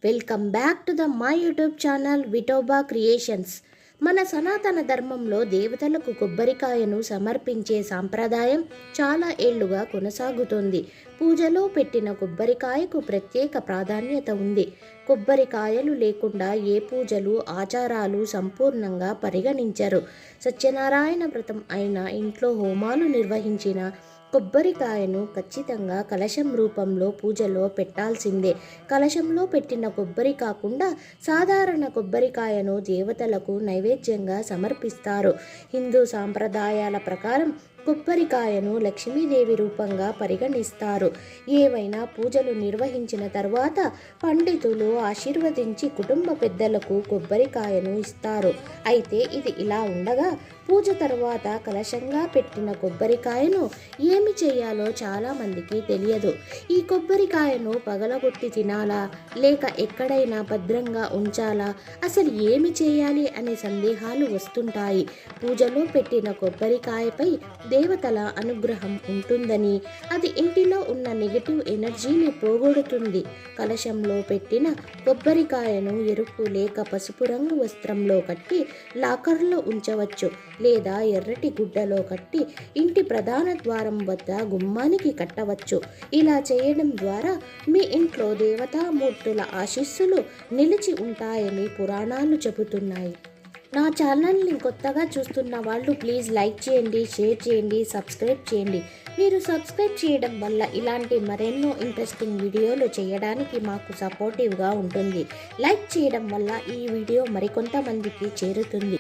Welcome back to my YouTube channel Vithoba creations. మన సనాతన ధర్మంలో దేవతలకు కొబ్బరికాయను సమర్పించే సాంప్రదాయం చాలా ఏళ్లుగా కొనసాగుతోంది. పూజలో పెట్టిన కొబ్బరికాయకు ప్రత్యేక ప్రాధాన్యత ఉంది. కొబ్బరికాయలు లేకుండా ఏ పూజలు ఆచారాలు సంపూర్ణంగా పరిగణించరు. సత్యనారాయణ వ్రతం అయినా ఇంట్లో హోమాలు నిర్వహించిన కొబ్బరికాయను ఖచ్చితంగా కలశం రూపంలో పూజలో పెట్టాల్సిందే. కలశంలో పెట్టిన కొబ్బరి కాకుండా సాధారణ కొబ్బరికాయను దేవతలకు నైవేద్యంగా సమర్పిస్తారు. హిందూ సాంప్రదాయాల ప్రకారం కొబ్బరికాయను లక్ష్మీదేవి రూపంగా పరిగణిస్తారు. ఏవైనా పూజలు నిర్వహించిన తర్వాత పండితులు ఆశీర్వదించి కుటుంబ పెద్దలకు కొబ్బరికాయను ఇస్తారు. అయితే ఇది ఇలా ఉండగా పూజ తర్వాత కలశంగా పెట్టిన కొబ్బరికాయను ఏమి చేయాలో చాలామందికి తెలియదు. ఈ కొబ్బరికాయను పగలగొట్టి తినాలా లేక ఎక్కడైనా భద్రంగా ఉంచాలా, అసలు ఏమి చేయాలి అనే సందేహాలు వస్తుంటాయి. పూజలో పెట్టిన కొబ్బరికాయపై దేవతల అనుగ్రహం ఉంటుందని, అది ఇంటిలో ఉన్న నెగటివ్ ఎనర్జీని పోగొడుతుంది. కలశంలో పెట్టిన కొబ్బరికాయను ఎరుపు లేక పసుపు రంగు వస్త్రంలో కట్టి లాకర్లో ఉంచవచ్చు, లేదా ఎర్రటి గుడ్డలో కట్టి ఇంటి ప్రధాన ద్వారం వద్ద గుమ్మానికి కట్టవచ్చు. ఇలా చేయడం ద్వారా మీ ఇంట్లో దేవతామూర్తుల ఆశీస్సులు నిలిచి ఉంటాయని పురాణాలు చెబుతున్నాయి. నా ఛానల్ని కొత్తగా చూస్తున్న వాళ్ళు ప్లీజ్ లైక్ చేయండి, షేర్ చేయండి, సబ్స్క్రైబ్ చేయండి. మీరు సబ్స్క్రైబ్ చేయడం వల్ల ఇలాంటి మరెన్నో ఇంట్రెస్టింగ్ వీడియోలు చేయడానికి మాకు సపోర్టివ్గా ఉంటుంది. లైక్ చేయడం వల్ల ఈ వీడియో మరికొంతమందికి చేరుతుంది.